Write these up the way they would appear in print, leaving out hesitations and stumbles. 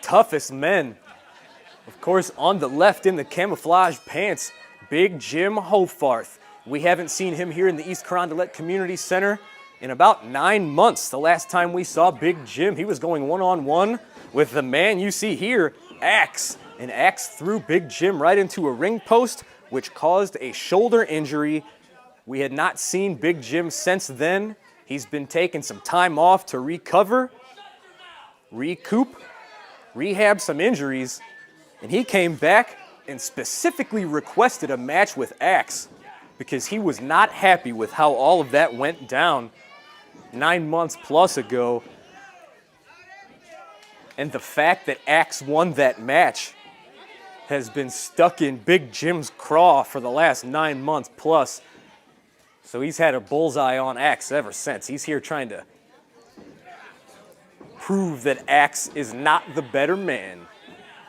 toughest men. Of course, on the left in the camouflage pants, Big Jim Hofarth. We haven't seen him here in the East Carondelet Community Center in about 9 months. The last time we saw Big Jim, he was going one-on-one with the man you see here, Axe. And Axe threw Big Jim right into a ring post, which caused a shoulder injury. We had not seen Big Jim since then. He's been taking some time off to recover, recoup, rehab some injuries, and he came back and specifically requested a match with Axe because he was not happy with how all of that went down 9 months plus ago. And the fact that Axe won that match has been stuck in Big Jim's craw for the last 9 months plus. So he's had a bullseye on Axe ever since. He's here trying to prove that Axe is not the better man.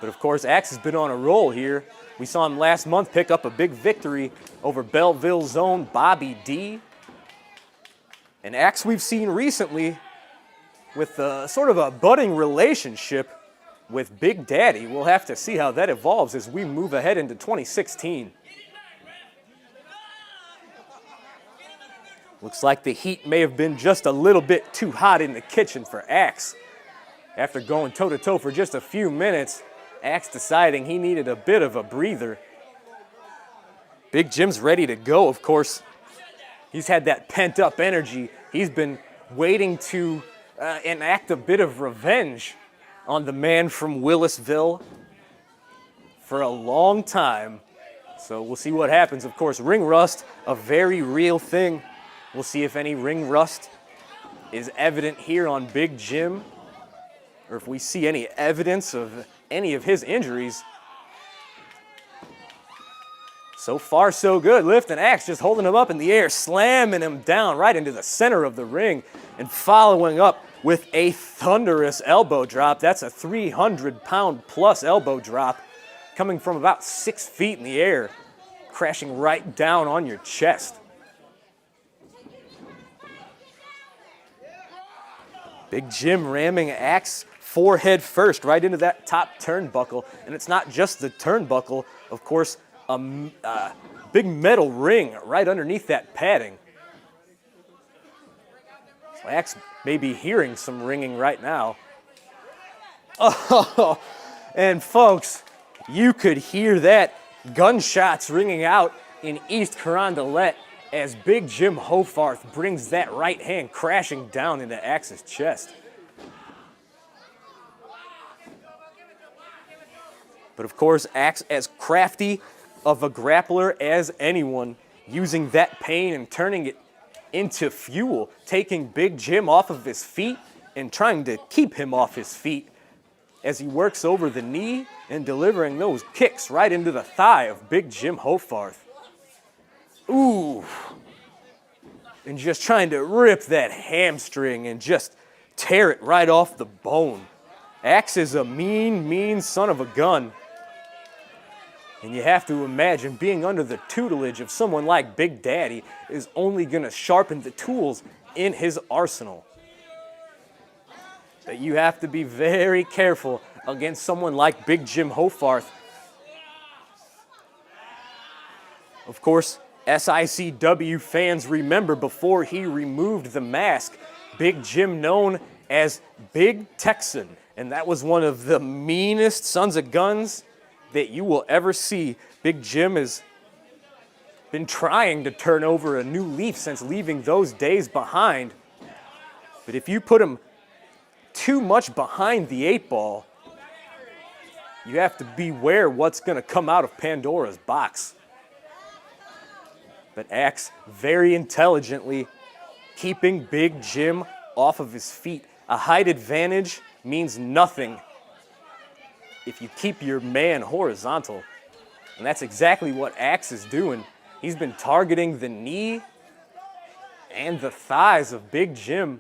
But of course, Axe has been on a roll here. We saw him last month pick up a big victory over Belleville's own Bobby D. And Axe we've seen recently with sort of a budding relationship with Big Daddy. We'll have to see how that evolves as we move ahead into 2016. Looks like the heat may have been just a little bit too hot in the kitchen for Axe. After going toe-to-toe for just a few minutes, Axe deciding he needed a bit of a breather. Big Jim's ready to go, of course. He's had that pent-up energy. He's been waiting to enact a bit of revenge on the man from Willisville for a long time. So we'll see what happens. Of course, ring rust, a very real thing. We'll see if any ring rust is evident here on Big Jim, or if we see any evidence of any of his injuries. So far, so good. Lifting Axe, just holding him up in the air, slamming him down right into the center of the ring, and following up with a thunderous elbow drop. That's a 300-pound plus elbow drop coming from about 6 feet in the air, crashing right down on your chest. Big Jim ramming Axe forehead first right into that top turnbuckle. And it's not just the turnbuckle, of course, a big metal ring right underneath that padding. So Axe may be hearing some ringing right now. Oh, and folks, you could hear that gunshots ringing out in East Carondelet as Big Jim Hofarth brings that right hand crashing down into Axe's chest. But of course, Axe, as crafty of a grappler as anyone, using that pain and turning it into fuel, taking Big Jim off of his feet and trying to keep him off his feet as he works over the knee and delivering those kicks right into the thigh of Big Jim Hofarth. Ooh. And just trying to rip that hamstring and just tear it right off the bone. Axe is a mean, mean son of a gun. And you have to imagine being under the tutelage of someone like Big Daddy is only going to sharpen the tools in his arsenal. But you have to be very careful against someone like Big Jim Hofarth. Of course, SICW fans remember before he removed the mask, Big Jim known as Big Texan. And that was one of the meanest sons of guns that you will ever see. Big Jim has been trying to turn over a new leaf since leaving those days behind. But if you put him too much behind the 8-ball, you have to beware what's going to come out of Pandora's box. But Axe very intelligently keeping Big Jim off of his feet. A height advantage means nothing if you keep your man horizontal. And that's exactly what Axe is doing. He's been targeting the knee and the thighs of Big Jim.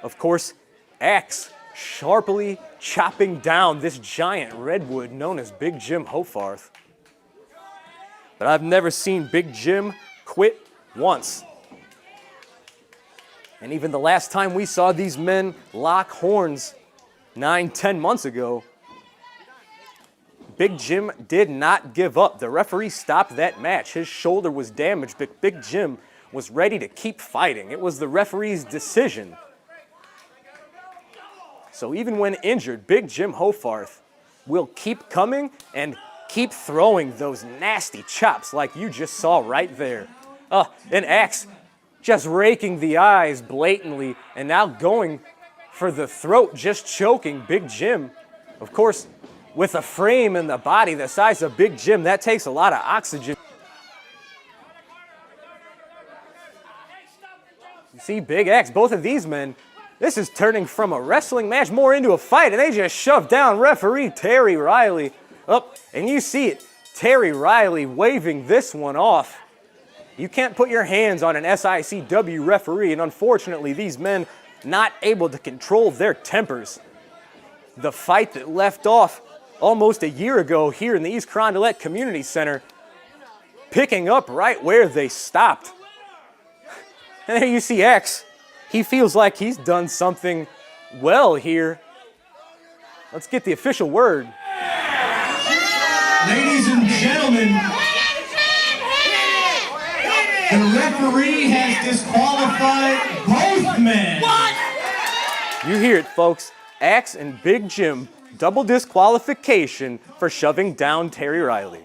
Of course, Axe sharply chopping down this giant redwood known as Big Jim Hofarth. But I've never seen Big Jim quit once. And even the last time we saw these men lock horns 9-10 months ago, Big Jim did not give up. The referee stopped that match. His shoulder was damaged, but Big Jim was ready to keep fighting. It was the referee's decision. So even when injured, Big Jim Hofarth will keep coming and keep throwing those nasty chops like you just saw right there. And Axe just raking the eyes blatantly and now going for the throat, just choking Big Jim. Of course, with a frame in the body the size of Big Jim, that takes a lot of oxygen. You see Big Axe, both of these men, this is turning from a wrestling match more into a fight, and they just shoved down referee Terry Riley. And you see it, Terry Riley waving this one off. You can't put your hands on an SICW referee, and unfortunately these men not able to control their tempers. The fight that left off almost a year ago here in the East Carondelet Community Center, picking up right where they stopped. And there you see X. He feels like he's done something well here. Let's get the official word. Ladies and gentlemen, the referee has disqualified both men. What? You hear it, folks. Axe and Big Jim, double disqualification for shoving down Terry Riley.